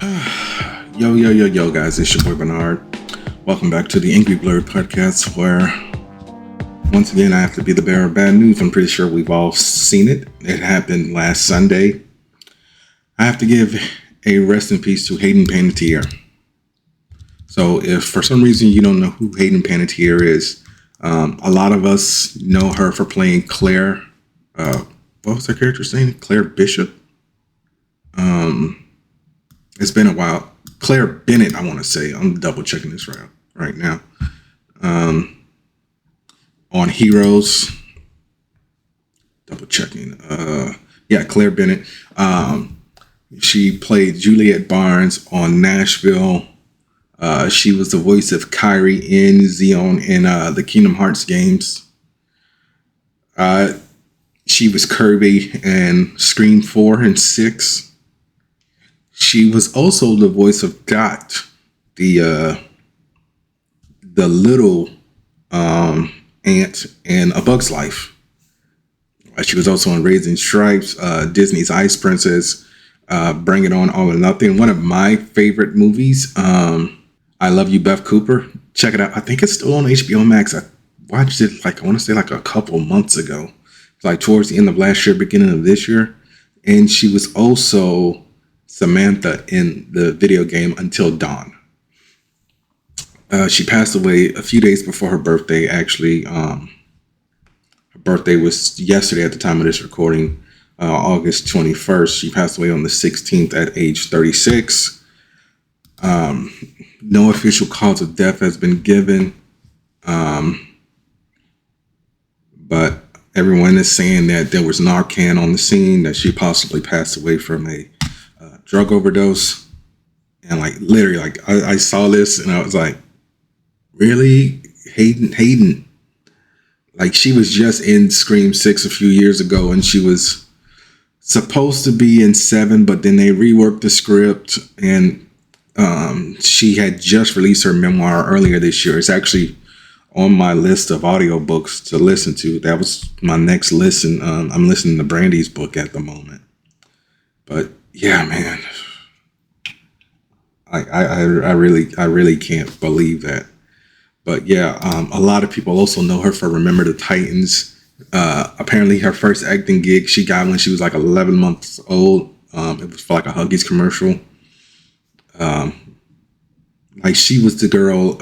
Yo, guys, it's your boy Bernard. Welcome back to the Angry Blerd podcast, where once again I have to be the bearer of bad news. I'm pretty sure we've all seen it. It happened last Sunday. I have to give a rest in peace to Hayden Panettiere. So if for some reason you don't know who Hayden Panettiere is, a lot of us know her for playing Claire. What was her character's name? Claire Bishop? It's been a while. Claire Bennett, I want to say. I'm double checking this right now. On Heroes. Double checking. Claire Bennett. She played Juliet Barnes on Nashville. She was the voice of Kyrie in Xeon in the Kingdom Hearts games. She was Kirby in Scream 4 and 6. She was also the voice of Dot, the little ant in A Bug's Life. She was also on Raising Stripes, Disney's Ice Princess, Bring It On, All or Nothing. One of my favorite movies, I Love You, Beth Cooper. Check it out. I think it's still on HBO Max. I watched it I want to say a couple months ago. It's towards the end of last year, beginning of this year. And she was also Samantha in the video game Until Dawn. She passed away a few days before her birthday. Actually, her birthday was yesterday at the time of this recording, August 21st. She passed away on the 16th at age 36. No official cause of death has been given, but everyone is saying that there was Narcan on the scene, that she possibly passed away from a drug overdose. And literally, I saw this and I was like, really? Hayden. She was just in Scream 6 a few years ago, and she was supposed to be in 7, but then they reworked the script, and she had just released her memoir earlier this year. It's actually on my list of audiobooks to listen to. That was my next listen. I'm listening to Brandy's book at the moment. But yeah, man, I really can't believe that. But yeah, a lot of people also know her for Remember the Titans. Apparently her first acting gig she got when she was 11 months old. It was for a Huggies commercial. She was the girl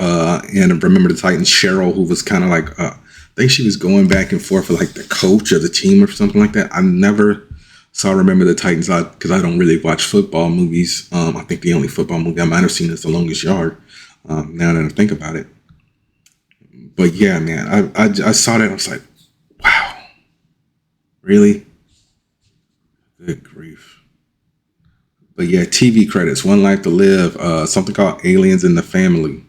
in Remember the Titans, Cheryl, who was kind of I think she was going back and forth for the coach of the team or something like that. I never saw Remember the Titans because I don't really watch football movies. I think the only football movie I might have seen is The Longest Yard, now that I think about it. But yeah, man, I saw that. I was like, wow, really? Good grief. But yeah, TV credits, One Life to Live, something called Aliens in the Family.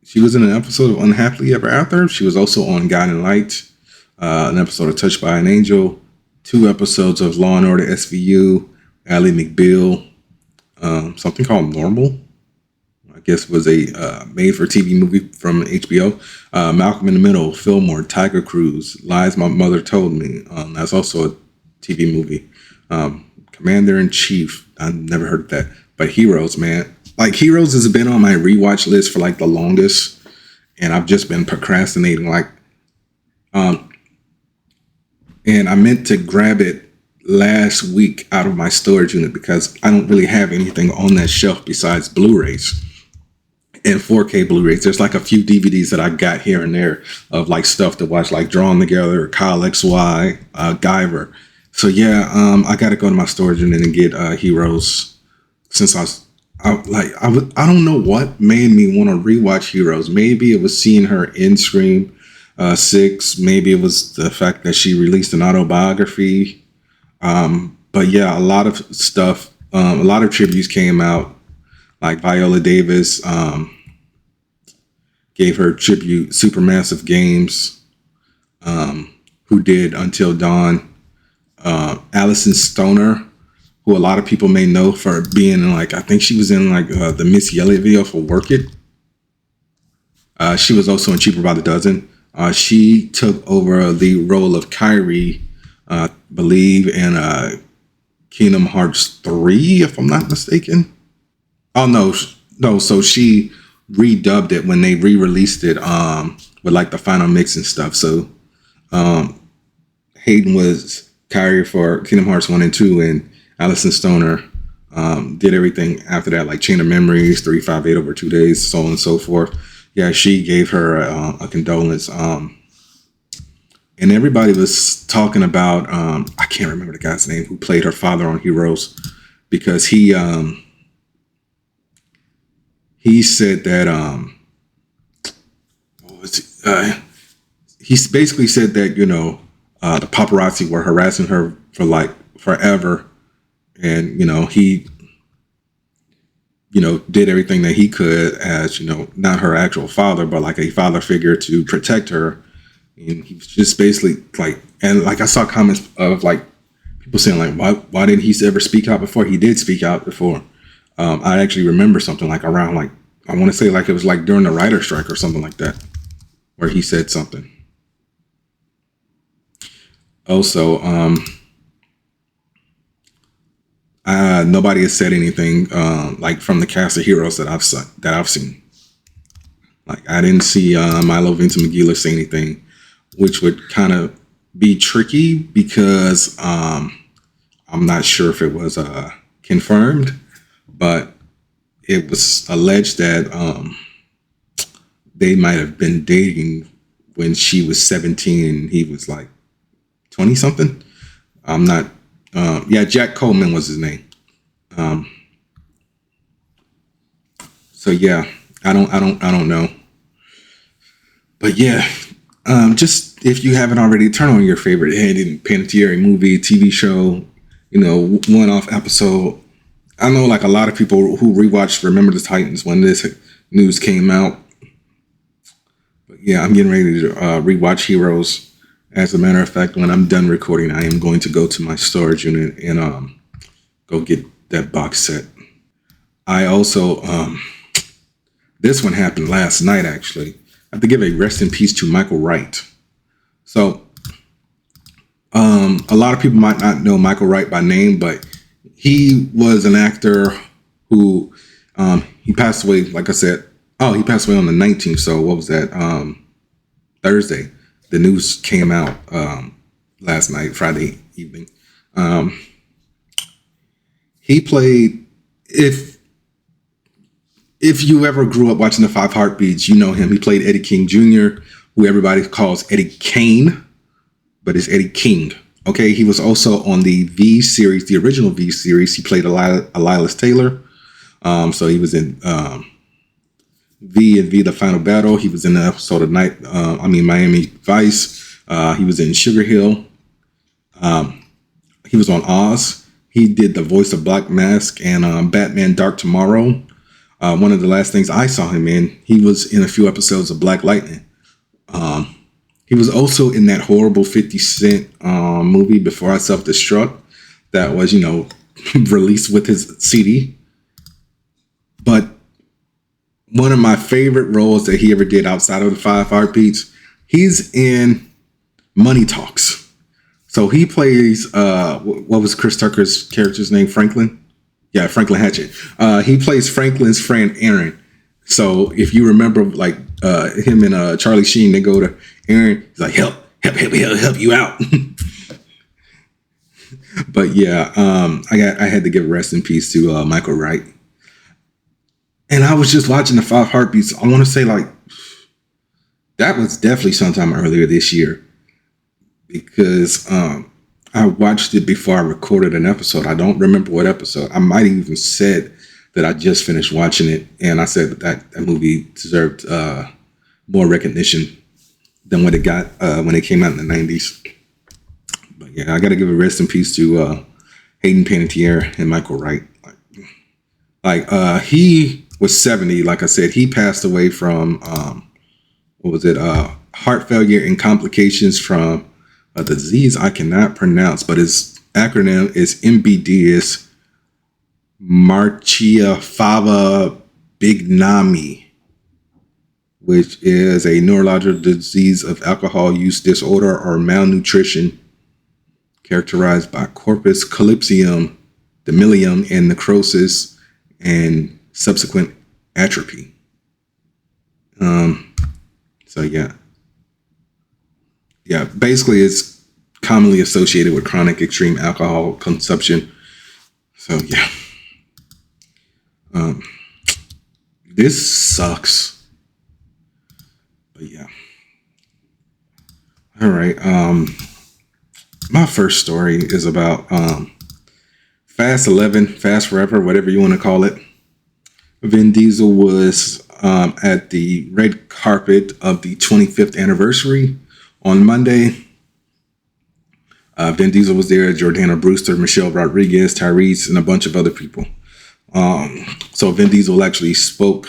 She was in an episode of Unhappily Ever After. She was also on Guiding Light, an episode of Touched by an Angel, 2 episodes of Law & Order SVU, Ally McBeal, something called Normal, I guess was a made-for-TV movie from HBO. Malcolm in the Middle, Fillmore, Tiger Cruise, Lies My Mother Told Me. That's also a TV movie. Commander-in-Chief, I never heard of that. But Heroes, man. Heroes has been on my rewatch list for the longest, and I've just been procrastinating. And I meant to grab it last week out of my storage unit because I don't really have anything on that shelf besides Blu-rays and 4K Blu-rays. There's a few DVDs that I got here and there of stuff to watch, Drawn Together, or Kyle XY, Guyver. So yeah, I got to go to my storage unit and get Heroes, since I don't know what made me want to rewatch Heroes. Maybe it was seeing her in Scream 6. Maybe it was the fact that she released an autobiography. But yeah, a lot of stuff, a lot of tributes came out. Viola Davis gave her tribute. Supermassive Games, who did Until Dawn. Alison Stoner, who a lot of people may know for being in I think she was in the Missy Elliott video for Work It. She was also in Cheaper by the Dozen. She took over the role of Kyrie, believe, in Kingdom Hearts 3, if I'm not mistaken. Oh no. So she redubbed it when they re-released it with like the final mix and stuff. So Hayden was carrier for Kingdom Hearts 1 and 2, and Allison Stoner did everything after that, like Chain of Memories, 358 over 2 days, so on and so forth. Yeah, she gave her a condolence. And everybody was talking about, I can't remember the guy's name who played her father on Heroes, because he said that, he basically said that, the paparazzi were harassing her for like forever. And, he, did everything that he could as, not her actual father, but like a father figure to protect her. And he was just basically like, and like I saw comments of like people saying like, why didn't he ever speak out before? He did speak out before. I actually remember something like around like, I want to say like it was like during the writer's strike or something like that, where he said something. Also, nobody has said anything like from the cast of Heroes that I've seen. Like I didn't see Milo Ventimiglia say anything, which would kind of be tricky because I'm not sure if it was confirmed, but it was alleged that they might have been dating when she was 17 and he was like 20 something. I'm not. Yeah, Jack Coleman was his name. So yeah, I don't know. But yeah, just if you haven't already, turn on your favorite Hayden Panettiere movie, TV show, one-off episode. I know like a lot of people who rewatched Remember the Titans when this news came out. But yeah, I'm getting ready to rewatch Heroes. As a matter of fact, when I'm done recording, I am going to go to my storage unit and go get that box set. I also, this one happened last night actually. I have to give a rest in peace to Michael Wright. So, a lot of people might not know Michael Wright by name, but he was an actor who, he passed away, like I said, he passed away on the 19th. So what was that? Thursday. The news came out last night, Friday evening. He played, if you ever grew up watching the Five Heartbeats, you know him. He played Eddie King Jr., who everybody calls Eddie Kane, but it's Eddie King. Okay, he was also on the V series, the original V series. He played Elias Taylor. So he was in V and V The Final Battle. He was in the episode of Miami Vice. He was in Sugar Hill. He was on Oz. He did the voice of Black Mask and Batman Dark Tomorrow. One of the last things I saw him in, he was in a few episodes of Black Lightning. He was also in that horrible 50 Cent movie Before I Self-Destruct that was, released with his CD. But one of my favorite roles that he ever did outside of the Five Heartbeats, he's in Money Talks. So he plays, what was Chris Tucker's character's name? Franklin? Yeah, Franklin Hatchet. He plays Franklin's friend, Aaron. So if you remember, like him and Charlie Sheen, they go to Aaron. He's like, help you out. But yeah, I had to give rest in peace to Michael Wright. And I was just watching the Five Heartbeats. I want to say like that was definitely sometime earlier this year because I watched it before I recorded an episode. I don't remember what episode. I might have even said that I just finished watching it, and I said that movie deserved more recognition than what it got when it came out in the 90s. But yeah, I got to give a rest in peace to Hayden Panettiere and Michael Wright. He was 70. Like I said, he passed away from heart failure and complications from a disease I cannot pronounce, but his acronym is MBD, is Marchia Fava Bignami, which is a neurological disease of alcohol use disorder or malnutrition characterized by corpus callosum the myelium and necrosis and subsequent atrophy. So yeah, basically it's commonly associated with chronic extreme alcohol consumption. So yeah, this sucks. But yeah, all right. My first story is about Fast 11, Fast Forever, whatever you want to call it. Vin Diesel was at the red carpet of the 25th anniversary on Monday. Vin Diesel was there, Jordana Brewster, Michelle Rodriguez, Tyrese, and a bunch of other people. So Vin Diesel actually spoke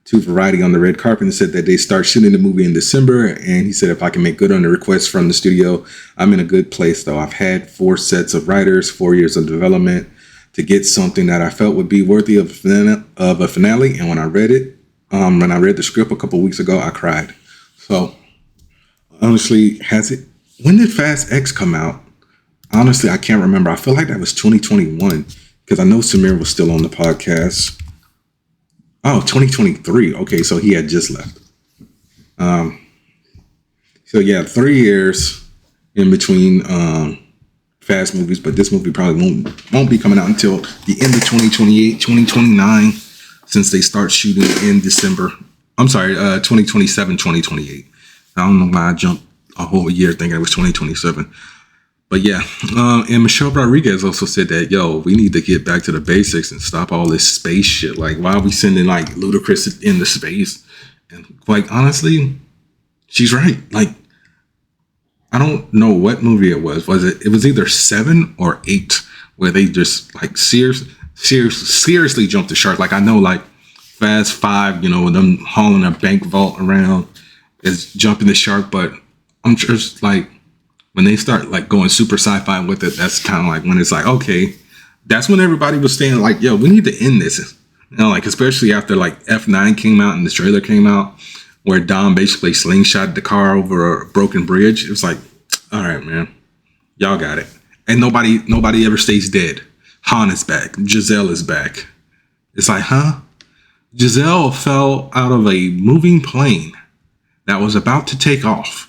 to Variety on the red carpet and said that they start shooting the movie in December. And he said, if I can make good on the request from the studio, I'm in a good place, though. I've had 4 sets of writers, 4 years of development to get something that I felt would be worthy of a finale. And when I read the script a couple weeks ago, I cried. So honestly, when did Fast X come out? Honestly, I can't remember. I feel like that was 2021 because I know Samir was still on the podcast. Oh, 2023. Okay, so he had just left. So yeah, 3 years in between Fast movies, but this movie probably won't be coming out until the end of 2028, 2029, since they start shooting in December. I'm sorry, 2027, 2028. I don't know why I jumped a whole year thinking it was 2027. But yeah, and Michelle Rodriguez also said that, we need to get back to the basics and stop all this space shit. Like, why are we sending like Ludacris into space? And quite honestly, she's right. Like, I don't know what movie it was. It was either 7 or 8 where they just like seriously jumped the shark. Like, I know like Fast 5, them hauling a bank vault around is jumping the shark, but I'm just like, when they start like going super sci-fi with it, that's kind of like when it's like, okay, that's when everybody was saying like, we need to end this. Like, especially after like F9 came out and the trailer came out where Dom basically slingshot the car over a broken bridge. It was like, all right, man, y'all got it. And nobody ever stays dead. Han is back. Giselle is back. It's like, huh? Giselle fell out of a moving plane that was about to take off.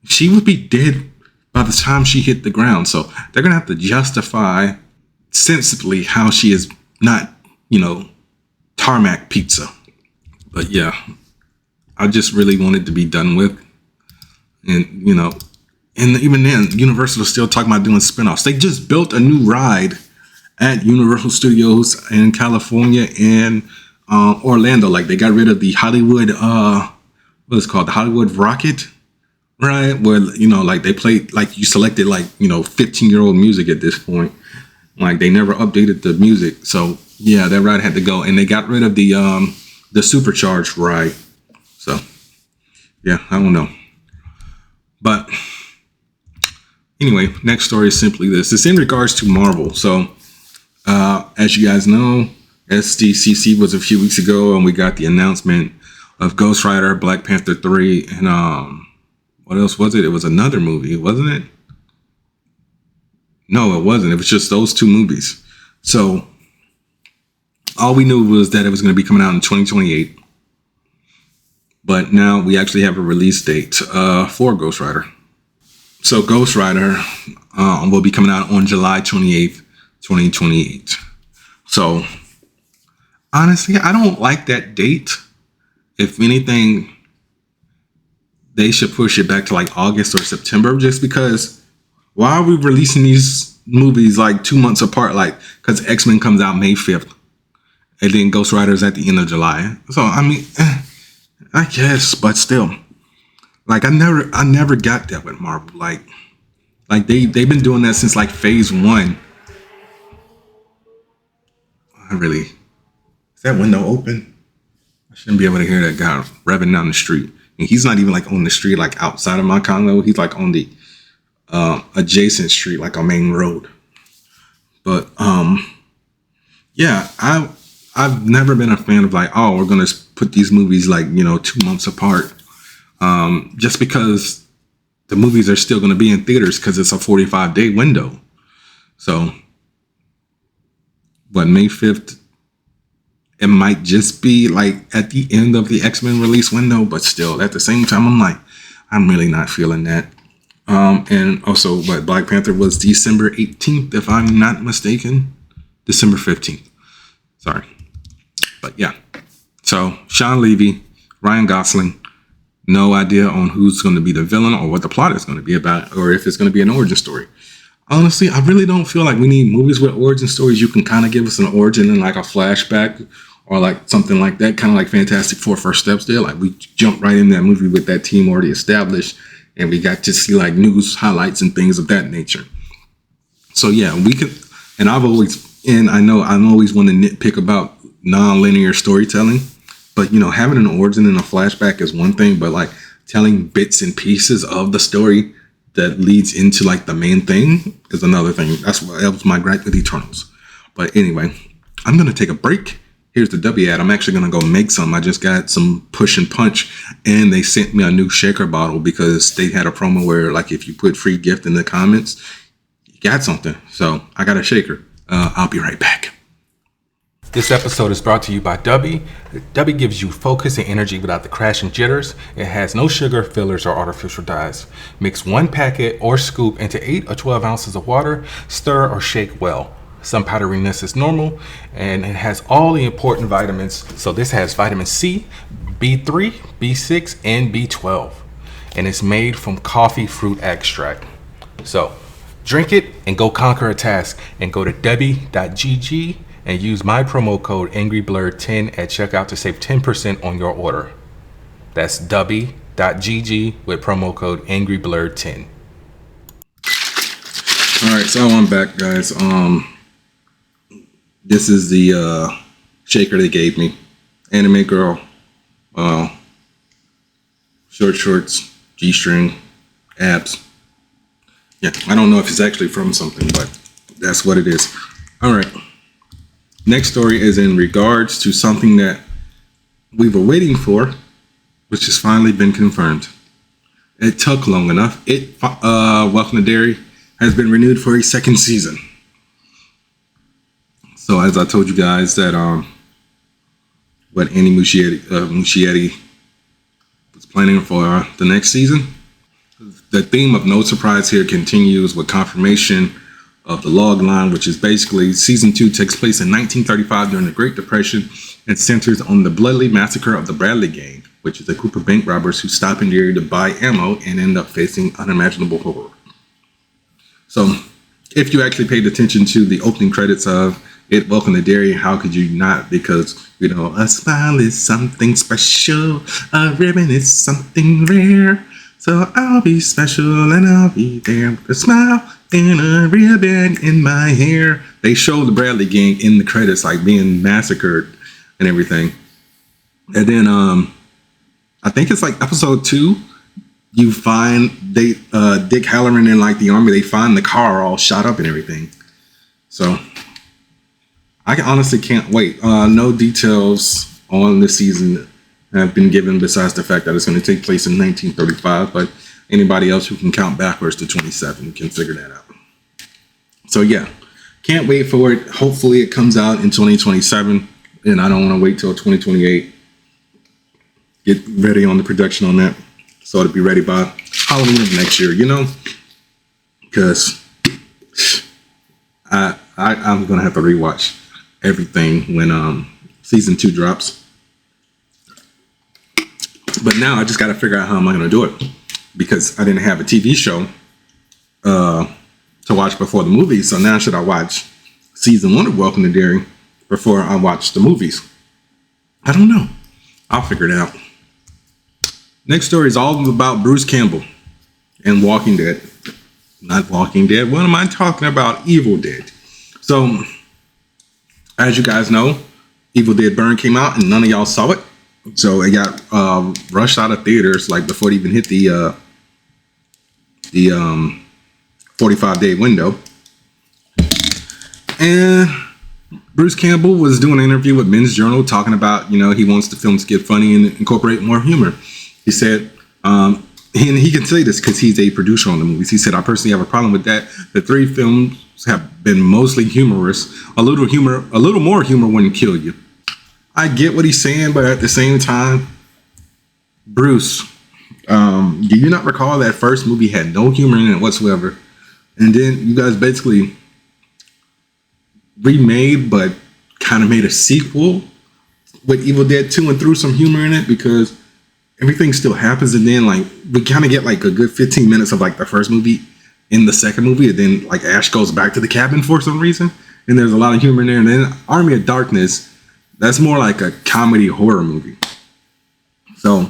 She would be dead by the time she hit the ground. So they're going to have to justify sensibly how she is not, tarmac pizza. But yeah, I just really wanted to be done with. And, and even then, Universal is still talking about doing spinoffs. They just built a new ride at Universal Studios in California and Orlando. Like, they got rid of the Hollywood, what is it called? The Hollywood Rocket. Right, where like they played, like you selected, like 15-year-old music at this point. Like, they never updated the music, so yeah, that ride had to go, and they got rid of the supercharged ride. So yeah, I don't know, but anyway, next story is simply this. It's in regards to Marvel. So as you guys know, SDCC was a few weeks ago, and we got the announcement of Ghost Rider, Black Panther 3, and what else was it? It was another movie, wasn't it? No, it wasn't. It was just those 2 movies. So all we knew was that it was going to be coming out in 2028. But now we actually have a release date for Ghost Rider. So Ghost Rider will be coming out on July 28th, 2028. So honestly, I don't like that date. If anything, they should push it back to like August or September, just because why are we releasing these movies like 2 months apart? Like, because X-Men comes out May 5th and then Ghost Rider's at the end of July. So, I mean, I guess, but still, like, I never got that with Marvel. Like they've been doing that since like phase 1. Is that window open? I shouldn't be able to hear that guy revving down the street. And he's not even like on the street, like outside of my condo. He's like on the adjacent street, like a main road. But yeah, I've never been a fan of like, we're gonna put these movies like 2 months apart, just because the movies are still gonna be in theaters because it's a 45-day window. So May 5th. It might just be like at the end of the X-Men release window, but still at the same time, I'm like, I'm really not feeling that. And also, Black Panther was December 18th, if I'm not mistaken. December 15th. Sorry. But yeah. So, Sean Levy, Ryan Gosling, no idea on who's going to be the villain or what the plot is going to be about, or if it's going to be an origin story. Honestly, I really don't feel like we need movies with origin stories. You can kind of give us an origin and like a flashback or like something like that, kind of like Fantastic Four First Steps did. Like we jumped right in that movie with that team already established, and we got to see like news highlights and things of that nature. So yeah, we could, and I know I'm always one to nitpick about non-linear storytelling, but you know, having an origin and a flashback is one thing, but like telling bits and pieces of the story that leads into like the main thing is another thing. That was my gripe with Eternals. But anyway, I'm going to take a break. Here's the W ad. I'm actually going to go make some. I just got some Push and Punch, and they sent me a new shaker bottle because they had a promo where like if you put free gift in the comments, you got something. So I got a shaker. I'll be right back. This episode is brought to you by Dubby. Dubby gives you focus and energy without the crash and jitters. It has no sugar, fillers, or artificial dyes. Mix one packet or scoop into 8 or 12 ounces of water. Stir or shake well. Some powderiness is normal, and it has all the important vitamins. So this has vitamin C, B3, B6, and B12. And it's made from coffee fruit extract. So drink it and go conquer a task, and go to dubby.gg and use my promo code angryblerd10 at checkout to save 10% on your order. That's dubby.gg with promo code angryblerd10. All right, so I'm back, guys. This is the shaker they gave me. Anime girl, short shorts, G-string, abs. Yeah, I don't know if it's actually from something, but that's what it is. All right. Next story is in regards to something that we were waiting for, which has finally been confirmed. It took long enough. Welcome to Derry has been renewed for a second season. So as I told you guys that Andy Muschietti was planning for the next season. The theme of No Surprise here continues with confirmation of the log line, which is basically season 2 takes place in 1935 during the Great Depression and centers on the bloody massacre of the Bradley Gang, which is a group of bank robbers who stop in the area to buy ammo and end up facing unimaginable horror. So if you actually paid attention to the opening credits of it, Welcome to Derry, how could you not? Because, you know, a smile is something special, a ribbon is something rare. So I'll be special and I'll be there with a smile and a ribbon in my hair. They show the Bradley Gang in the credits, like being massacred and everything. And then I think it's like episode 2. You find Dick Halloran in like the army. They find the car all shot up and everything. So I honestly can't wait. No details on the season have been given besides the fact that it's going to take place in 1935, but anybody else who can count backwards to 27 can figure that out. So yeah, can't wait for it. Hopefully it comes out in 2027, and I don't want to wait till 2028. Get ready on the production on that, so it'll be ready by Halloween of next year, you know, because I'm going to have to rewatch everything when season 2 drops. But now I just got to figure out how am I going to do it, because I didn't have a TV show to watch before the movies. So now should I watch season 1 of Welcome to Derry before I watch the movies? I don't know. I'll figure it out. Next story is all about Bruce Campbell and Walking Dead. Not Walking Dead. What am I talking about? Evil Dead. So as you guys know, Evil Dead Burn came out and none of y'all saw it. So it got rushed out of theaters like before it even hit the 45-day window. And Bruce Campbell was doing an interview with Men's Journal talking about, you know, he wants the film to get funny and incorporate more humor. He said and he can say this because he's a producer on the movies. He said, "I personally have a problem with that. The 3 films have been mostly humorous. A little more humor wouldn't kill you." I get what he's saying, but at the same time, Bruce, do you not recall that first movie had no humor in it whatsoever? And then you guys basically remade, but kind of made a sequel with Evil Dead 2 and threw some humor in it because everything still happens. And then like we kind of get like a good 15 minutes of like the first movie in the second movie. And then like Ash goes back to the cabin for some reason. And there's a lot of humor in there. And then Army of Darkness, that's more like a comedy horror movie. So,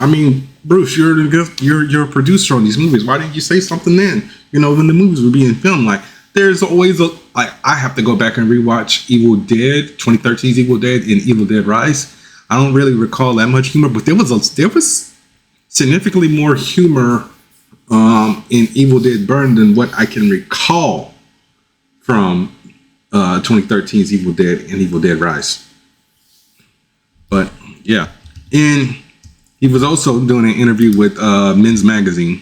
I mean, Bruce, you're a producer on these movies. Why didn't you say something then? You know, when the movies were being filmed, like there's always I have to go back and rewatch Evil Dead, 2013's Evil Dead and Evil Dead Rise. I don't really recall that much humor, but there was significantly more humor in Evil Dead Burn than what I can recall from 2013's Evil Dead and Evil Dead Rise. But yeah, and he was also doing an interview with Men's Magazine.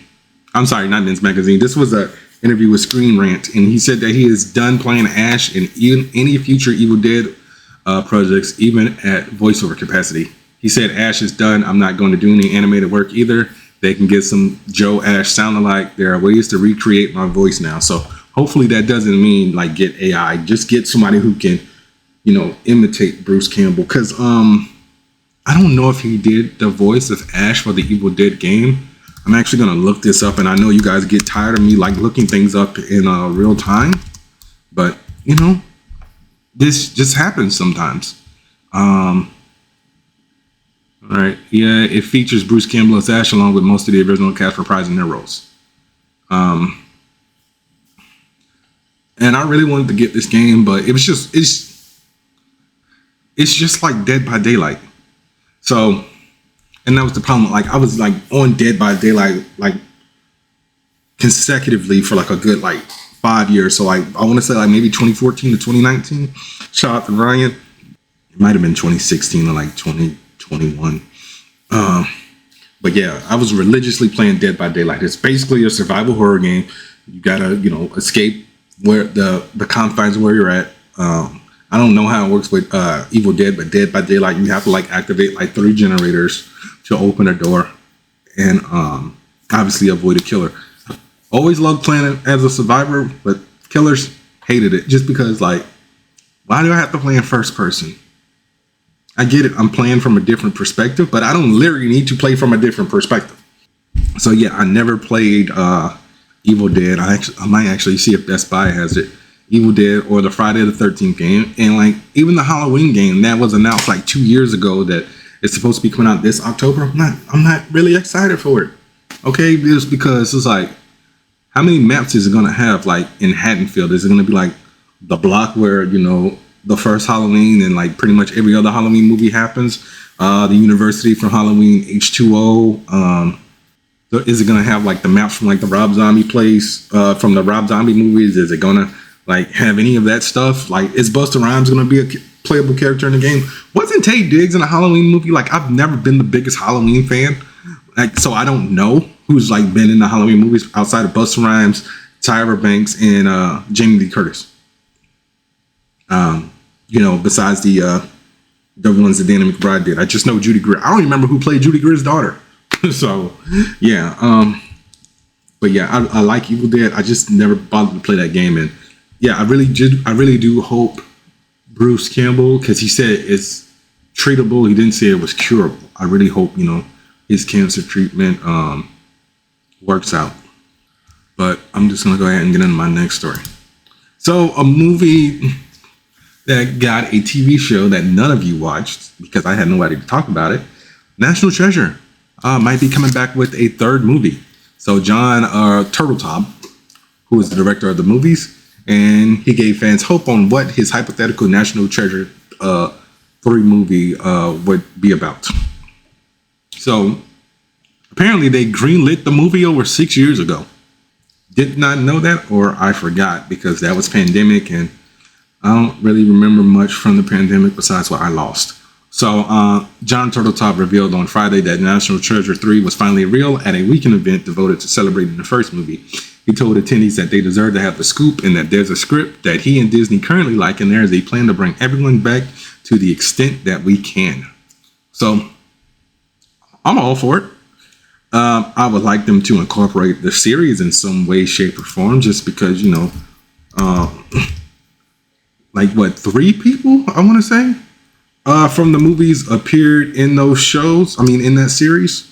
I'm sorry, not Men's Magazine. This was an interview with Screen Rant, and he said that he is done playing Ash in any future Evil Dead projects, even at voiceover capacity. He said, "Ash is done. I'm not going to do any animated work either. They can get some Joe Ash sound alike. There are ways to recreate my voice now." So hopefully that doesn't mean like get AI. Just get somebody who can, you know, imitate Bruce Campbell. Because I don't know if he did the voice of Ash for the Evil Dead game. I'm actually going to look this up, and I know you guys get tired of me like looking things up in real time, but you know, this just happens sometimes. All right, yeah, it features Bruce Campbell as Ash along with most of the original cast reprising their roles. And I really wanted to get this game, but it's just like Dead by Daylight. So, and that was the problem. Like I was like on Dead by Daylight like consecutively for like a good like 5 years. So like I want to say like maybe 2014 to 2019. Shout out to Ryan. It might have been 2016 or like 2021. But yeah, I was religiously playing Dead by Daylight. It's basically a survival horror game. You gotta, you know, escape where the confines where you're at. I don't know how it works with Evil Dead, but Dead by Daylight, you have to like activate like 3 generators to open a door and obviously avoid a killer. Always loved playing it as a survivor, but killers hated it just because like, why do I have to play in first person? I get it. I'm playing from a different perspective, but I don't literally need to play from a different perspective. So yeah, I never played Evil Dead. I might actually see if Best Buy has it. Evil Dead or the Friday the 13th game, and like even the Halloween game that was announced like 2 years ago that it's supposed to be coming out this October. I'm not really excited for it. Okay, just because it's like, how many maps is it gonna have? Like in Haddonfield, is it gonna be like the block where, you know, the first Halloween and like pretty much every other Halloween movie happens? The university from Halloween H2O. So is it gonna have like the maps from like the Rob Zombie place from the Rob Zombie movies? Is it gonna like have any of that stuff? Like, is Busta Rhymes gonna be a playable character in the game? Wasn't Taye Diggs in a Halloween movie? Like, I've never been the biggest Halloween fan, like, so I don't know who's like been in the Halloween movies outside of Busta Rhymes, Tyra Banks, and Jamie Lee Curtis. You know, besides the ones that Danny McBride did. I just know Judy Greer. I don't even remember who played Judy Greer's daughter. So yeah, but yeah, I like Evil Dead. I just never bothered to play that game. And yeah, I really do hope Bruce Campbell, because he said it's treatable. He didn't say it was curable. I really hope, you know, his cancer treatment works out. But I'm just gonna go ahead and get into my next story. So a movie that got a TV show that none of you watched because I had nobody to talk about it, National Treasure, might be coming back with a 3rd movie. So John Turteltaub, who is the director of the movies, and he gave fans hope on what his hypothetical National Treasure 3 movie would be about. So apparently they greenlit the movie over 6 years ago. Did not know that, or I forgot, because that was pandemic and I don't really remember much from the pandemic besides what I lost. So John Turtletop revealed on Friday that National Treasure 3 was finally real at a weekend event devoted to celebrating the first movie. He told attendees that they deserve to have the scoop and that there's a script that he and Disney currently like, and there is a plan to bring everyone back to the extent that we can. So I'm all for it. I would like them to incorporate the series in some way, shape, or form, just because, like what, 3 people, I want to say, from the movies appeared in those shows. I mean, in that series.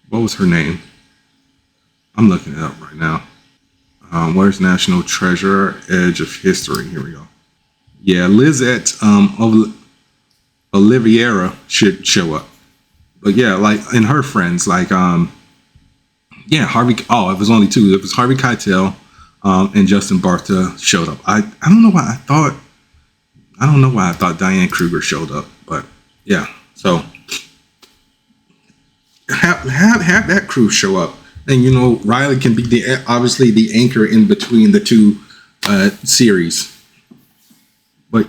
What was her name? I'm looking it up right now. Where's National Treasure? Edge of History. Here we go. Yeah, Lizette Oliveira should show up. But yeah, like, and her friends, like, yeah, Harvey. Oh, it was only 2. It was Harvey Keitel, and Justin Bartha showed up. I don't know why I thought Diane Kruger showed up, but yeah. So have that crew show up, and Riley can be obviously the anchor in between the 2 series. But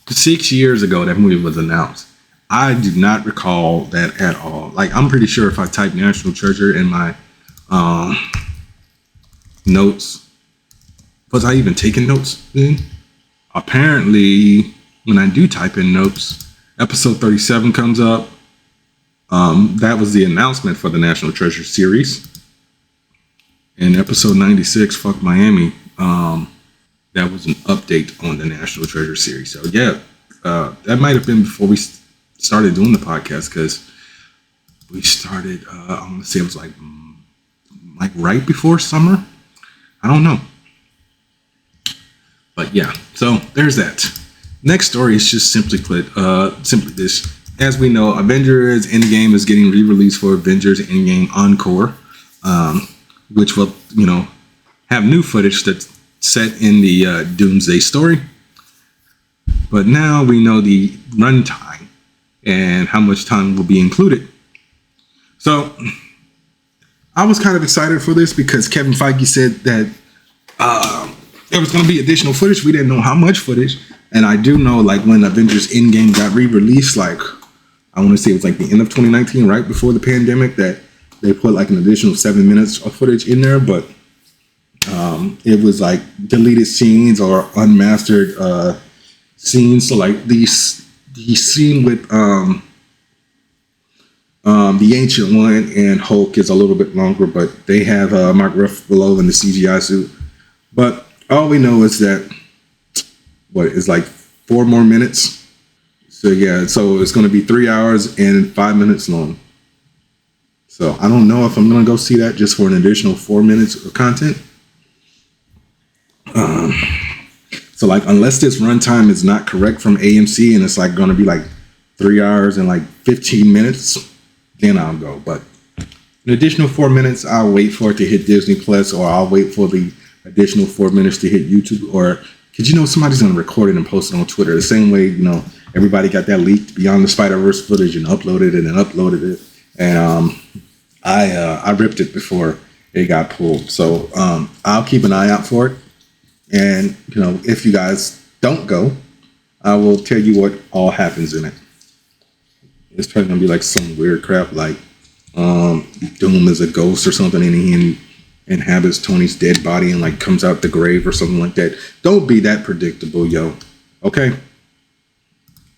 6 years ago, that movie was announced. I do not recall that at all. Like, I'm pretty sure if I type National Treasure in my notes, was I even taking notes then? Apparently, when I do type in notes, episode 37 comes up. That was the announcement for the National Treasure series. And episode 96, Fuck Miami, that was an update on the National Treasure series. So yeah, that might have been before we started doing the podcast, because we started, I want to say it was like right before summer. I don't know. But yeah, so there's that. Next story is just simply this. As we know, Avengers Endgame is getting re-released for Avengers Endgame Encore, which will, have new footage that's set in the Doomsday story. But now we know the runtime and how much time will be included. So I was kind of excited for this because Kevin Feige said that there was going to be additional footage. We didn't know how much footage. And I do know, like, when Avengers Endgame got re-released, like, I want to say it was like the end of 2019, right before the pandemic, that they put like an additional 7 minutes of footage in there. But it was like deleted scenes or unmastered scenes. So like the scene with the Ancient One and Hulk is a little bit longer, but they have Mark Ruffalo in the CGI suit. But all we know is that is like 4 more minutes. So yeah, so it's going to be 3 hours and 5 minutes long. So I don't know if I'm going to go see that just for an additional 4 minutes of content. So like, unless this runtime is not correct from AMC and it's like going to be like 3 hours and like 15 minutes, then I'll go. But an additional 4 minutes, I'll wait for it to hit Disney Plus, or I'll wait for the additional 4 minutes to hit YouTube, or because somebody's going to record it and post it on Twitter the same way, everybody got that leaked Beyond the Spider-Verse footage and uploaded it. And I ripped it before it got pulled. So I'll keep an eye out for it. And, if you guys don't go, I will tell you what all happens in it. It's probably going to be like some weird crap like Doom is a ghost or something, and he inhabits Tony's dead body and like comes out the grave or something like that. Don't be that predictable, yo. Okay?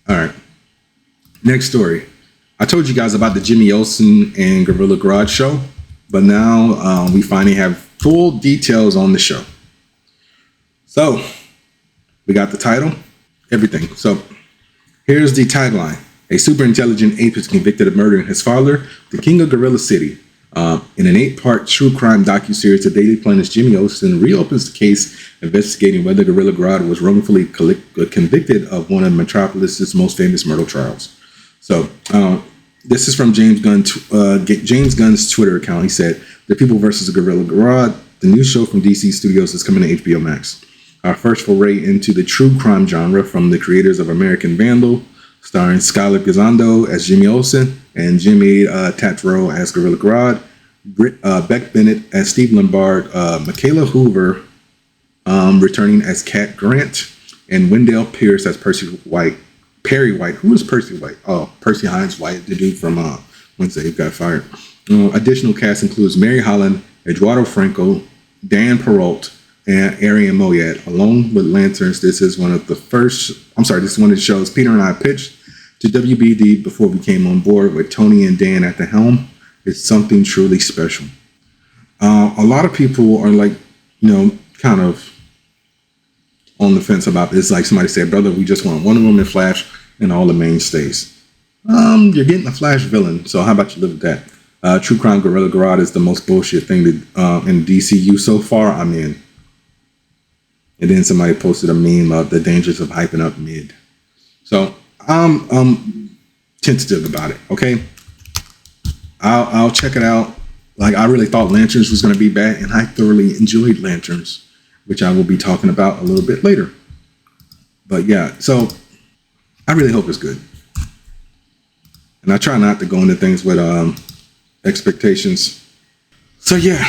All right. Next story. I told you guys about the Jimmy Olsen and Gorilla Grodd show, but now we finally have full details on the show. So we got the title, everything. So here's the tagline. A super intelligent ape is convicted of murdering his father, the king of Gorilla City. In an 8-part true crime docuseries, the Daily Planet's Jimmy Olsen reopens the case, investigating whether Gorilla Grodd was wrongfully convicted of one of Metropolis's most famous murder trials. So this is from James Gunn's Twitter account. He said, "The People versus Gorilla Grodd, the new show from DC Studios, is coming to HBO Max. Our first foray into the true crime genre from the creators of American Vandal, starring Scarlett Gisondo as Jimmy Olsen and Jimmy Tatro as Gorilla Grodd, Beck Bennett as Steve Lombard, Michaela Hoover returning as Cat Grant, and Wendell Pierce as Perry White. Who is Percy White? Oh, Percy Hines White, the dude from Wednesday got fired. Additional cast includes Mary Holland, Eduardo Franco, Dan Perrault, and Arian Moayed. Along with Lanterns, this is one of the shows Peter and I pitched to WBD before we came on board with Tony and Dan at the helm. It's something truly special. A lot of people are like, kind of on the fence about this. Like somebody said, brother, we just want Wonder Woman, Flash, and all the mainstays. You're getting a Flash villain, so how about you live with that? True Crime Guerrilla Garage is the most bullshit thing that in DCU so far. I'm in. And then somebody posted a meme of the dangers of hyping up mid. So I'm tentative about it. Okay, I'll check it out. Like, I really thought Lanterns was going to be bad, and I thoroughly enjoyed Lanterns, which I will be talking about a little bit later. But yeah, so I really hope it's good. And I try not to go into things with expectations. So yeah,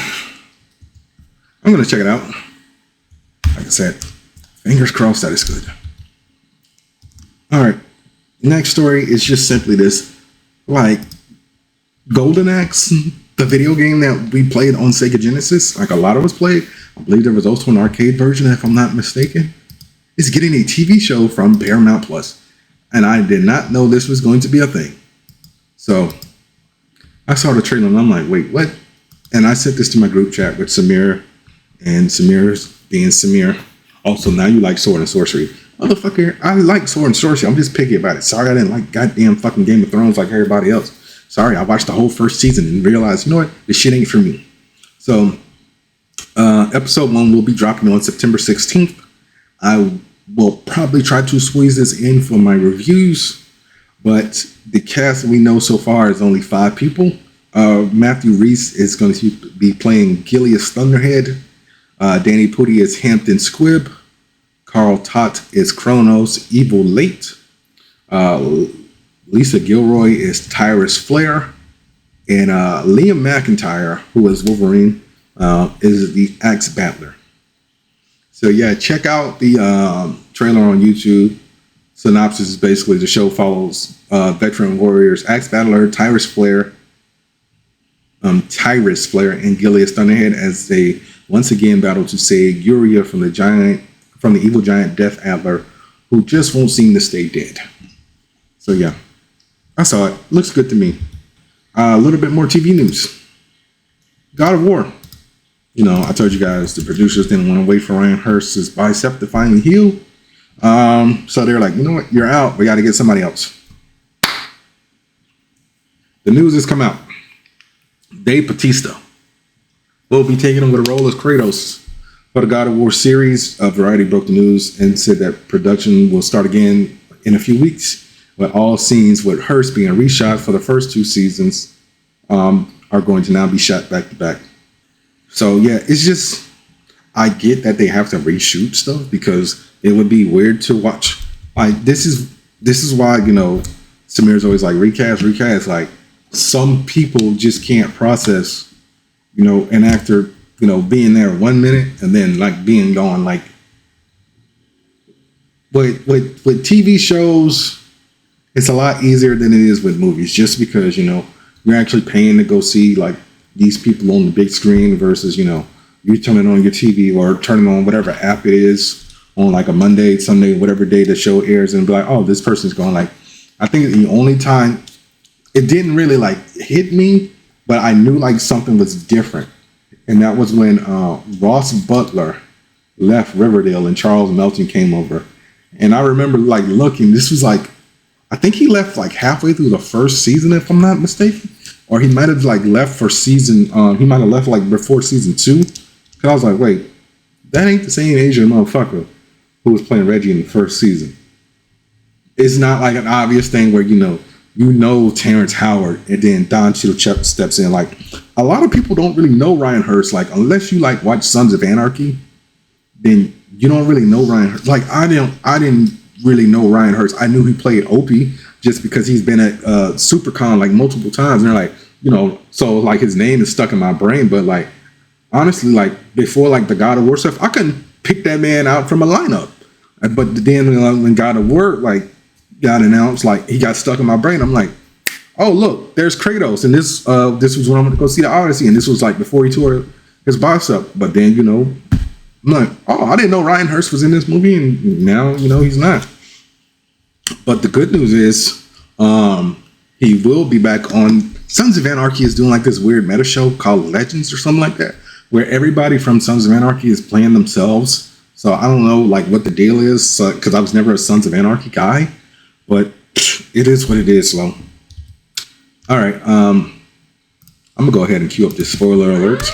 I'm going to check it out. Like I said, fingers crossed that it's good. All right, next story is just simply this. Like, Golden Axe, the video game that we played on Sega Genesis, like a lot of us played, I believe there was also an arcade version, if I'm not mistaken, is getting a TV show from Paramount Plus. And I did not know this was going to be a thing. So I saw the trailer and I'm like, wait, what? And I sent this to my group chat with Samir, and Samir's being Samir. Also, now you like Sword and Sorcery. Motherfucker, I like Sword and Sorcery. I'm just picky about it. Sorry I didn't like goddamn fucking Game of Thrones like everybody else. Sorry, I watched the whole first season and realized, you know what? This shit ain't for me. So, episode 1 will be dropping on September 16th. I will probably try to squeeze this in for my reviews, but the cast we know so far is only 5 people. Matthew Reese is going to be playing Gilius Thunderhead. Danny Pudi is Hampton Squibb. Carl Tott is Kronos Evil Late. Lisa Gilroy is Tyrus Flare. And Liam McIntyre, who is Wolverine, is the Axe Battler. So yeah, check out the trailer on YouTube. Synopsis is basically the show follows veteran warriors Axe Battler, Tyrus Flare, and Gilius Thunderhead as they once again battle to save Uria from the evil giant Death Adler, who just won't seem to stay dead. So yeah, I saw it. Looks good to me. A little bit more TV news. God of War. I told you guys the producers didn't want to wait for Ryan Hurst's bicep to finally heal. So they're like, you know what? You're out. We got to get somebody else. The news has come out. Dave Bautista will be taking over the role as Kratos for the God of War series. Variety broke the news and said that production will start again in a few weeks, but all scenes with Hurst being reshot for the first 2 seasons are going to now be shot back to back. So yeah, it's just, I get that they have to reshoot stuff because it would be weird to watch. Like, this is why, Samir's always like, recast. Like, some people just can't process, an actor, being there 1 minute and then like being gone. Like, with TV shows, it's a lot easier than it is with movies, just because, you're actually paying to go see like these people on the big screen versus, you turn it on your TV or turn it on whatever app it is on like a Monday, Sunday, whatever day the show airs, and be like, oh, this person's going. Like, I think the only time it didn't really like hit me, but I knew like something was different. And that was when Ross Butler left Riverdale and Charles Melton came over. And I remember like looking, this was like, I think he left like halfway through the first season, if I'm not mistaken. Or he might have like left for season, he might have left like before season 2. Cause I was like, wait, that ain't the same Asian motherfucker who was playing Reggie in the first season. It's not like an obvious thing where, Terrence Howard and then Don Cheadle steps in. Like, a lot of people don't really know Ryan Hurst. Like, unless you like watch Sons of Anarchy, then you don't really know Ryan Hurst. Like, I didn't really know Ryan Hurst. I knew he played Opie just because he's been at SuperCon like multiple times. And they're like, so like his name is stuck in my brain. But like, honestly, like before like the God of War stuff, I couldn't pick that man out from a lineup. But then when God of War like got announced, like he got stuck in my brain. I'm like, oh look, there's Kratos, and this was when I'm gonna go see the Odyssey, and this was like before he tore his box up. But then I'm like, oh, I didn't know Ryan Hurst was in this movie, and now he's not. But the good news is, he will be back on. Sons of Anarchy is doing like this weird meta show called Legends or something like that, where everybody from Sons of Anarchy is playing themselves. So I don't know like what the deal is, because I was never a Sons of Anarchy guy, but it is what it is. So, all right, I'm gonna go ahead and cue up this spoiler alert,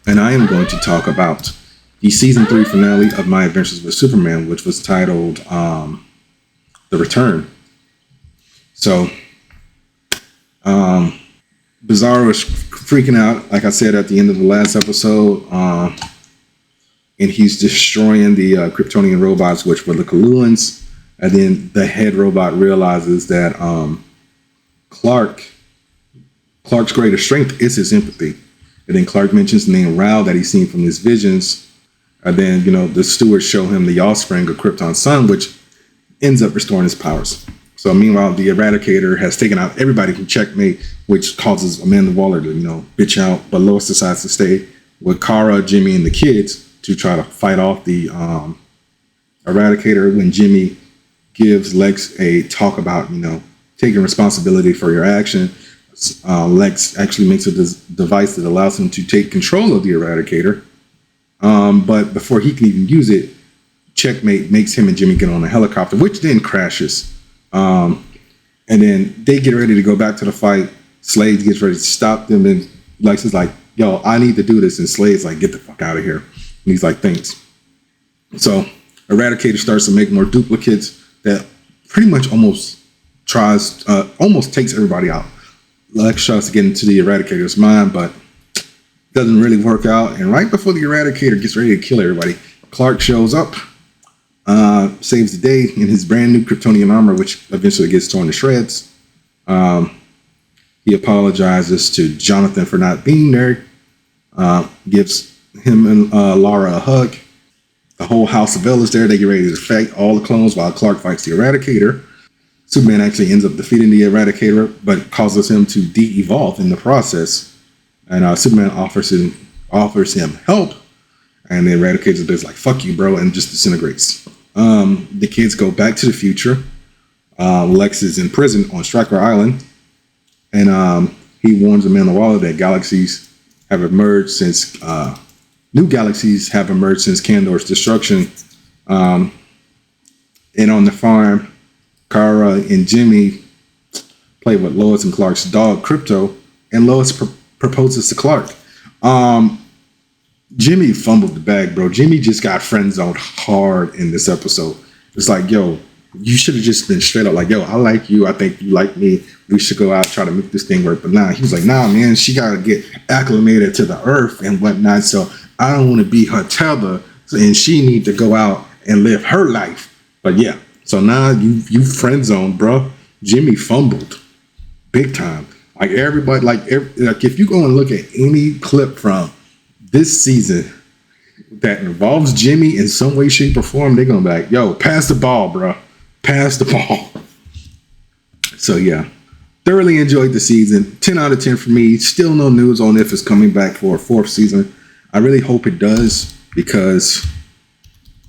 and I am going to talk about the season 3 finale of My Adventures with Superman, which was titled The Return. So, Bizarro is freaking out, like I said at the end of the last episode, and he's destroying the Kryptonian robots, which were the Kalulans. And then the head robot realizes that Clark's greatest strength is his empathy. And then Clark mentions the name Rao that he's seen from his visions. And then, the stewards show him the offspring of Krypton's son, which ends up restoring his powers. So meanwhile, the Eradicator has taken out everybody from Checkmate, which causes Amanda Waller to, bitch out. But Lois decides to stay with Kara, Jimmy, and the kids to try to fight off the Eradicator. When Jimmy gives Lex a talk about, taking responsibility for your action, Lex actually makes a device that allows him to take control of the Eradicator. But before he can even use it, Checkmate makes him and Jimmy get on a helicopter, which then crashes. And then they get ready to go back to the fight. Slade gets ready to stop them, and Lex is like, yo, I need to do this. And Slade's like, get the fuck out of here. And he's like, thanks. So Eradicator starts to make more duplicates that pretty much almost takes everybody out. Lex tries to get into the Eradicator's mind, but doesn't really work out. And right before the Eradicator gets ready to kill everybody, Clark shows up, saves the day in his brand new Kryptonian armor, which eventually gets torn to shreds. He apologizes to Jonathan for not being there, gives him and Lara a hug. The whole House of L is there. They get ready to fight all the clones while Clark fights the Eradicator. Superman actually ends up defeating the Eradicator, but causes him to de-evolve in the process. And Superman offers him help, and the Eradicator's just like, fuck you, bro, and just disintegrates. The kids go back to the future. Lex is in prison on Stryker Island, and he warns Amanda Waller that galaxies have emerged since new galaxies have emerged since Kandor's destruction. And on the farm, Kara and Jimmy play with Lois and Clark's dog Crypto, and Lois proposes to Clark. Jimmy fumbled the bag, bro. Jimmy just got friend zoned hard in this episode. It's like, yo, you should have just been straight up like, yo, I like you. I think you like me. We should go out and try to make this thing work. But nah, he was like, nah, man, she got to get acclimated to the earth and whatnot. So I don't want to be her tether, and she need to go out and live her life. But yeah, so now you friend zone, bro. Jimmy fumbled big time. Like everybody, like if you go and look at any clip from this season that involves Jimmy in some way, shape, or form, they're gonna be like, yo, pass the ball, bro. Pass the ball. So yeah, thoroughly enjoyed the season. 10 out of 10 for me. Still no news on if it's coming back for a 4th season. I really hope it does, because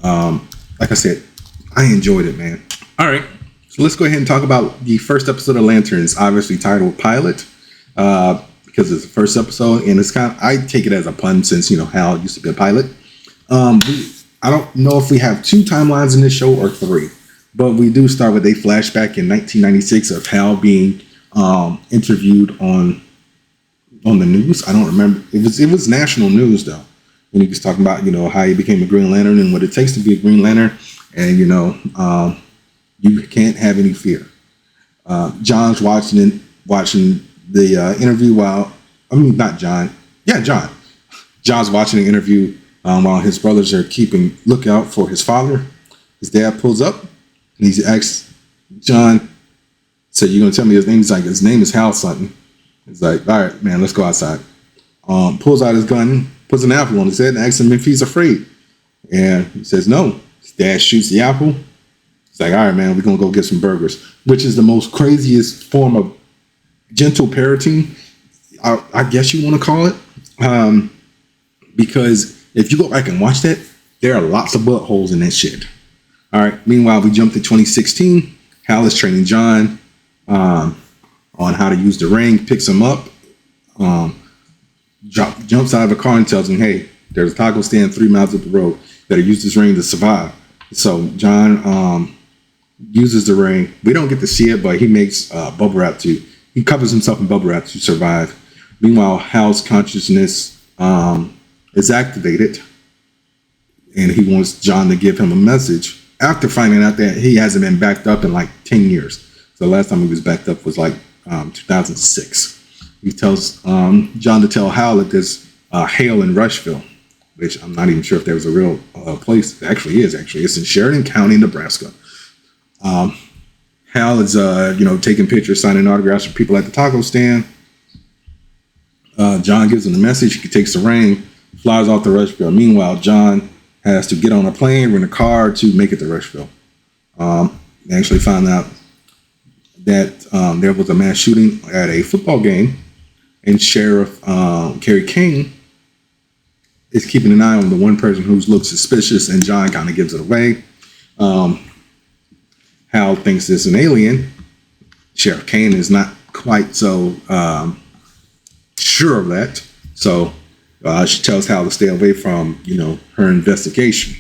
like I said, I enjoyed it, man. All right, so let's go ahead and talk about the first episode of Lanterns, obviously titled Pilot, because it's the first episode, and it's kind of, I take it as a pun since, Hal used to be a pilot. I don't know if we have 2 timelines in this show or 3, but we do start with a flashback in 1996 of Hal being interviewed on the news. I don't remember. It was national news though, when he was talking about how he became a Green Lantern and what it takes to be a Green Lantern, and you can't have any fear. John's watching the interview John's watching the interview while his brothers are keeping lookout for his father. His dad pulls up and he asks John, so you gonna tell me his name? He's like, his name is Hal Sutton. He's like, all right, man, let's go outside. Pulls out his gun, puts an apple on his head, and asks him if he's afraid. And he says no. His dad shoots the apple. It's like, all right, man, we're going to go get some burgers, which is the most craziest form of gentle parenting, I guess you want to call it. Because if you go back and watch that, there are lots of buttholes in that shit. All right. Meanwhile, we jump to 2016. Hal is training John on how to use the ring, picks him up, jumps out of a car and tells him, hey, there's a taco stand 3 miles up the road. Better use this ring to survive. So John uses the ring. We don't get to see it, but he makes bubble wrap he covers himself in bubble wrap to survive. Meanwhile, Hal's consciousness is activated, and he wants John to give him a message after finding out that he hasn't been backed up in like 10 years. So the last time he was backed up was like 2006. He tells John to tell Hal that there's hail in Rushville, which I'm not even sure if there was a real place. It actually is. It's in Sheridan County, Nebraska. Hal is, taking pictures, signing autographs for people at the taco stand. John gives him the message. He takes the ring, flies off to Rushville. Meanwhile, John has to get on a plane, rent a car to make it to Rushville. They actually found out that there was a mass shooting at a football game, and Sheriff Kerry King is keeping an eye on the one person who looks suspicious, and John kind of gives it away. Hal thinks it's an alien. Sheriff Kane is not quite so sure of that. So she tells Hal to stay away from, her investigation.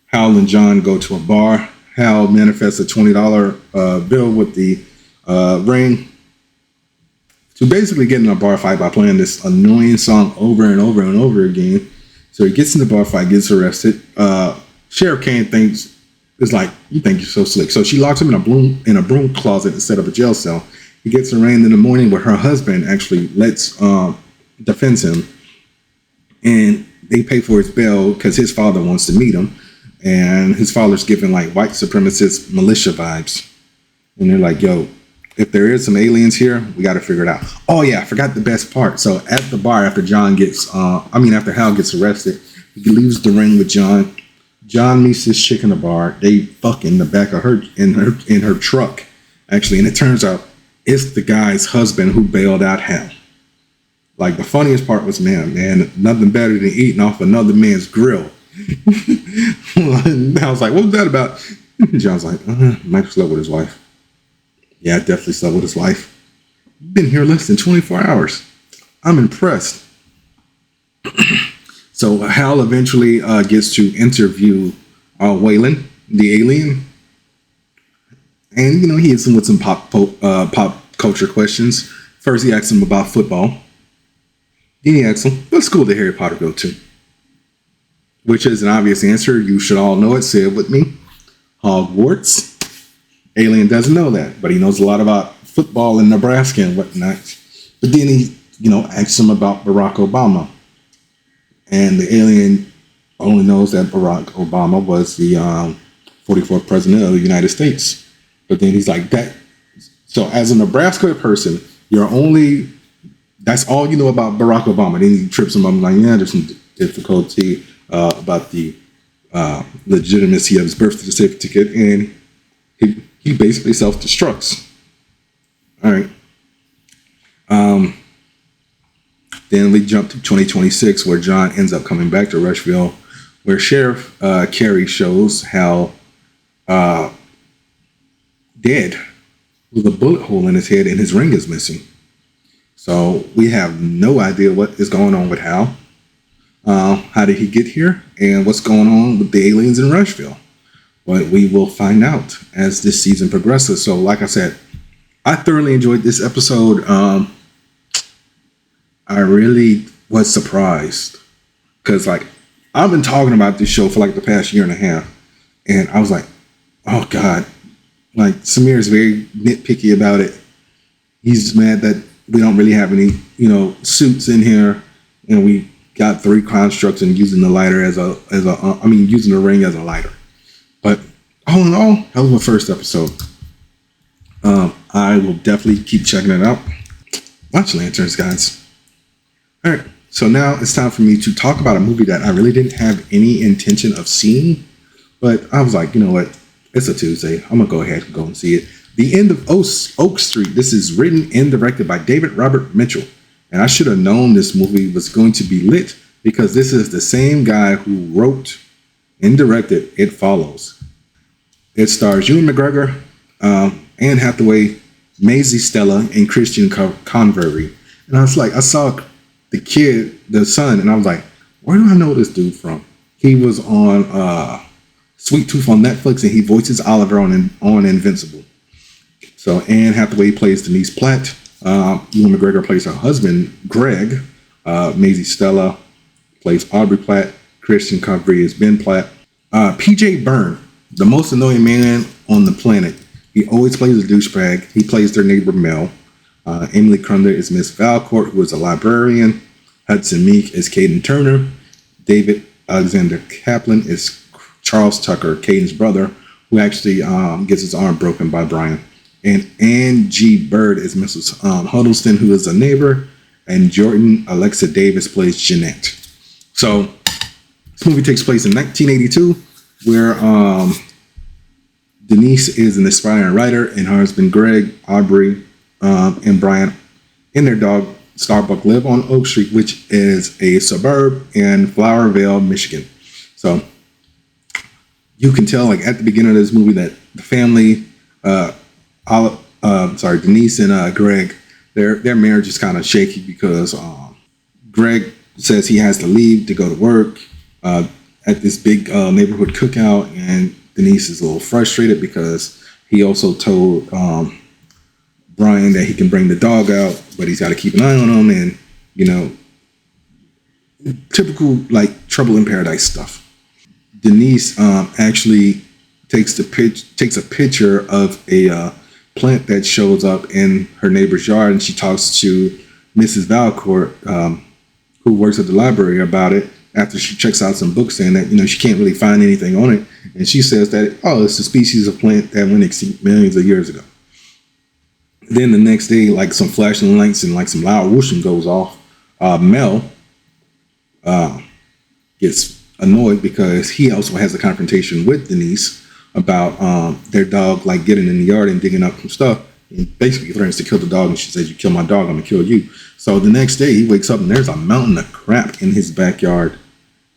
Hal and John go to a bar. Hal manifests a $20 bill with the ring to basically get in a bar fight by playing this annoying song over and over and over again. So he gets in the bar fight, gets arrested. Sheriff Kane thinks, it's like, you think you're so slick. So she locks him in a broom closet instead of a jail cell. He gets arraigned in the morning, where her husband actually defends him. And they pay for his bail because his father wants to meet him. And his father's giving like white supremacist militia vibes. And they're like, yo, if there is some aliens here, we got to figure it out. Oh yeah, I forgot the best part. So at the bar, after after Hal gets arrested, he leaves the ring with John. John meets this chick in the bar. They fuck in the back of her in her truck, actually, and it turns out it's the guy's husband who bailed out Hal. Like, the funniest part was, man, nothing better than eating off another man's grill. I was like, what was that about? John's like, Mike slept with his wife. Yeah, I definitely slept with his wife. Been here less than 24 hours. I'm impressed. So Hal eventually gets to interview Waylon, the alien. And, he hits him with some pop culture questions. First, he asks him about football. Then he asks him, what school did Harry Potter go to? Which is an obvious answer. You should all know it. Say it with me. Hogwarts. Alien doesn't know that, but he knows a lot about football in Nebraska and whatnot. But then he, asks him about Barack Obama. And the alien only knows that Barack Obama was the 44th president of the United States. But then he's like, that. So as a Nebraska person, that's all you know about Barack Obama. Then he trips him up, like, yeah, there's some difficulty about the legitimacy of his birth certificate. And he basically self-destructs. All right. Then we jump to 2026, where John ends up coming back to Rushville, where Sheriff Kerry shows Hal dead with a bullet hole in his head, and his ring is missing. So we have no idea what is going on with Hal. How did he get here? And what's going on with the aliens in Rushville? But we will find out as this season progresses. So like I said, I thoroughly enjoyed this episode. I really was surprised because, like, I've been talking about this show for like the past year and a half, and I was like, oh God, like, Samir is very nitpicky about it. He's mad that we don't really have any, suits in here, and we got 3 constructs and using the lighter using the ring as a lighter. But all in all, that was my first episode. I will definitely keep checking it out. Watch Lanterns, guys. All right, so now it's time for me to talk about a movie that I really didn't have any intention of seeing But I was like, you know what? It's a Tuesday. I'm gonna go ahead and go and see it. The End of Oak Street. This is written and directed by David Robert Mitchell. And I should have known this movie was going to be lit because this is the same guy who wrote and directed It Follows. It stars Ewan McGregor, Anne Hathaway, Maisie Stella, and Christian Convery. And I was like, I saw the kid, the son, and I was like, where do I know this dude from? He was on Sweet Tooth on Netflix, and he voices Oliver on Invincible. So Anne Hathaway plays Denise Platt. Ewan McGregor plays her husband, Greg. Maisie Stella plays Aubrey Platt. Christian Convery is Ben Platt. PJ Byrne, the most annoying man on the planet. He always plays a douchebag. He plays their neighbor Mel. Emily Crunder is Miss Valcourt, who is a librarian. Hudson Meek is Caden Turner. David Alexander Kaplan is Charles Tucker, Caden's brother, who actually gets his arm broken by Brian. And Ann G. Bird is Mrs. Huddleston, who is a neighbor. And Jordan Alexa Davis plays Jeanette. So this movie takes place in 1982, where Denise is an aspiring writer, and her husband Greg, Aubrey, and Brian and their dog Starbuck live on Oak Street, which is a suburb in Flowervale, Michigan. So you can tell, like at the beginning of this movie, that the family, Denise and Greg, their marriage is kind of shaky because Greg says he has to leave to go to work at this big neighborhood cookout, and Denise is a little frustrated because he also told Brian that he can bring the dog out, but he's got to keep an eye on him, and you know, typical like Trouble in Paradise stuff. Denise actually takes a picture of a plant that shows up in her neighbor's yard, and she talks to Mrs. Valcourt, who works at the library, about it after she checks out some books, saying that, you know, she can't really find anything on it. And she says that, oh, it's a species of plant that went extinct millions of years ago. Then the next day, like some flashing lights and like some loud whooshing goes off. Mel gets annoyed because he also has a confrontation with Denise about their dog like getting in the yard and digging up some stuff, and basically threatens to kill the dog. And she says, "You kill my dog, I'm gonna kill you." So the next day he wakes up and there's a mountain of crap in his backyard,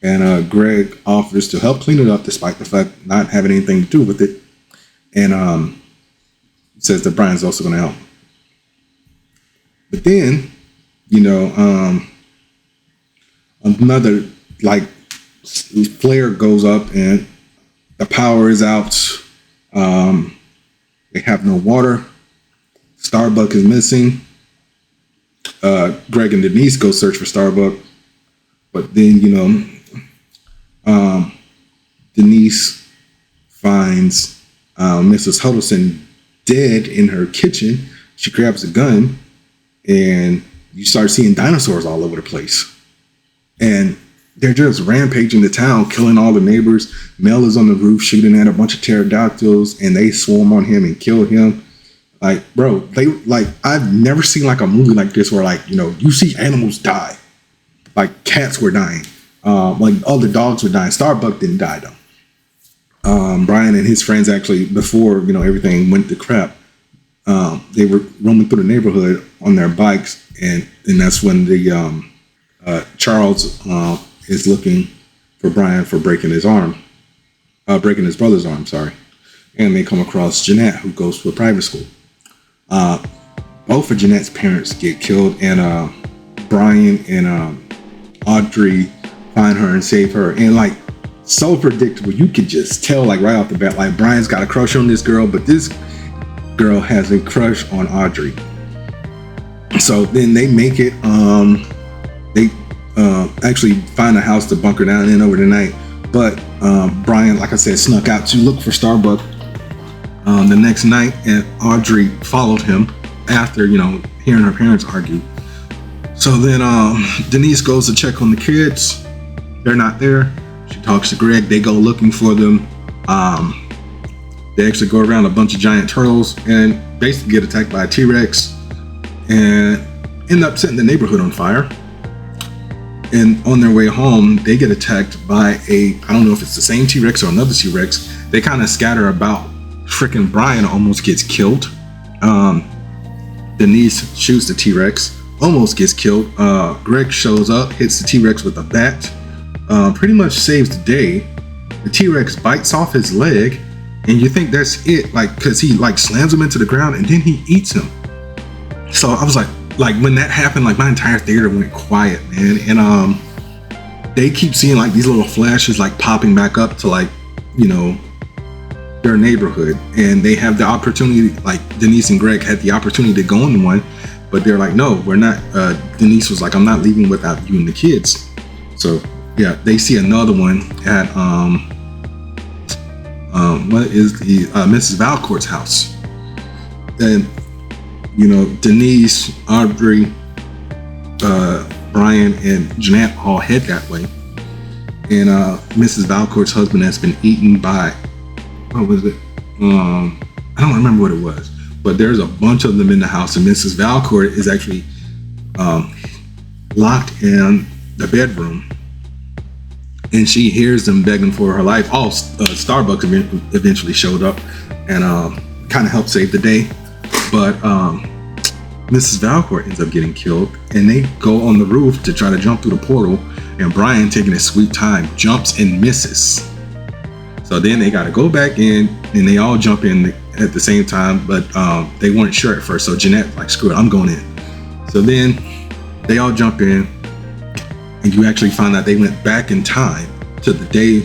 and Greg offers to help clean it up despite the fact not having anything to do with it, and says that Brian's also gonna help. But then, you know, another like flare goes up and the power is out. They have no water. Starbuck is missing. Greg and Denise go search for Starbuck, but then, you know, Denise finds Mrs. Huddleston dead in her kitchen. She grabs a gun, and you start seeing dinosaurs all over the place. And they're just rampaging the town, killing all the neighbors. Mel is on the roof shooting at a bunch of pterodactyls, and they swarm on him and kill him. Like, bro, I've never seen like a movie like this where, like, you know, you see animals die. Like cats were dying. Like all the dogs were dying. Starbuck didn't die though. Brian and his friends actually, before, you know, everything went to crap, they were roaming through the neighborhood on their bikes, and that's when the Charles is looking for Brian for breaking his brother's arm, sorry. And they come across Jeanette, who goes to a private school. Both of Jeanette's parents get killed, and Brian and Audrey find her and save her. And like, so predictable, you could just tell like right off the bat, like Brian's got a crush on this girl, but this girl has a crush on Audrey. So then they make it, they actually find a house to bunker down in over the night. But Brian, like I said, snuck out to look for Starbuck the next night, and Audrey followed him after, you know, hearing her parents argue. So then Denise goes to check on the kids. They're not there. She talks to Greg. They go looking for them. They actually go around a bunch of giant turtles and basically get attacked by a T-Rex and end up setting the neighborhood on fire. And on their way home, they get attacked by I don't know if it's the same T-Rex or another T-Rex. They kind of scatter about. Freaking Brian almost gets killed. Denise shoots the T-Rex, almost gets killed. Greg shows up, hits the T-Rex with a bat, pretty much saves the day. The T-Rex bites off his leg, and you think that's it, like, because he like slams him into the ground and then he eats him. So I was like when that happened, like my entire theater went quiet, man. And they keep seeing like these little flashes like popping back up to like, you know, their neighborhood, and they have the opportunity, like Denise and Greg had the opportunity to go in one, but they're like, no, we're not. Denise was like, I'm not leaving without you and the kids. So yeah, they see another one at what is the Mrs. Valcourt's house, and you know, Denise, Audrey, Brian, and Jeanette all head that way, and Mrs. Valcourt's husband has been eaten by, what was it? I don't remember what it was, but there's a bunch of them in the house, and Mrs. Valcourt is actually locked in the bedroom, and she hears them begging for her life. Starbucks eventually showed up and kind of helped save the day, but Mrs. Valcourt ends up getting killed, and they go on the roof to try to jump through the portal, and Brian, taking his sweet time, jumps and misses. So then they got to go back in, and they all jump in at the same time, but they weren't sure at first. So Jeanette's like, screw it, I'm going in. So then they all jump in, and you actually find out they went back in time to the day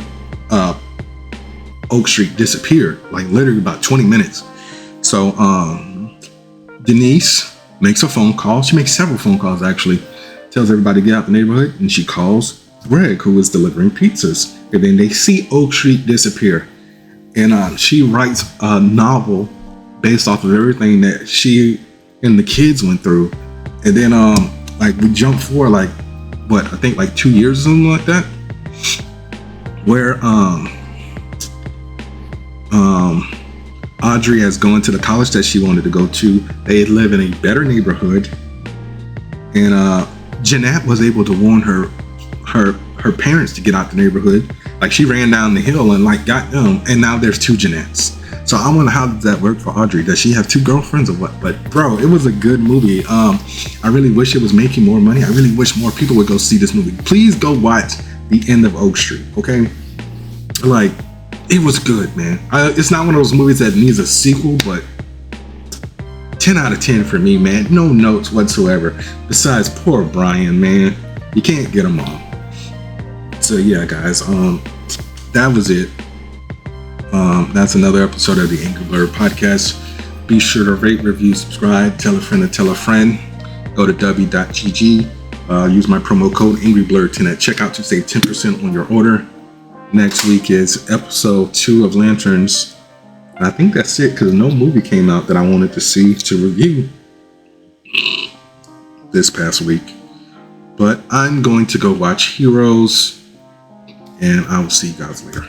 Oak Street disappeared, like literally about 20 minutes. So Denise makes a phone call. She makes several phone calls, actually. Tells everybody to get out the neighborhood, and she calls Greg, who was delivering pizzas. And then they see Oak Street disappear, and she writes a novel based off of everything that she and the kids went through. And then like we jump forward like what, I think like 2 years or something like that, where Audrey has gone to the college that she wanted to go to. They live in a better neighborhood, and Jeanette was able to warn her parents to get out the neighborhood. Like she ran down the hill and like got them, and now there's two Jeanettes. So I wonder, how does that work for Audrey? Does she have two girlfriends or what? But bro, it was a good movie. I really wish it was making more money. I really wish more people would go see this movie. Please go watch The End of Oak Street, okay? Like, it was good, man. It's not one of those movies that needs a sequel, but 10 out of 10 for me, man. No notes whatsoever. Besides poor Brian, man. You can't get him all. So yeah, guys, that was it. That's another episode of the Angry Blerd podcast. Be sure to rate, review, subscribe, tell a friend to tell a friend. Go to w.gg. Use my promo code AngryBlerd10 at checkout to save 10% on your order. Next week is episode 2 of Lanterns. And I think that's it, because no movie came out that I wanted to see to review this past week. But I'm going to go watch Heroes, and I will see you guys later.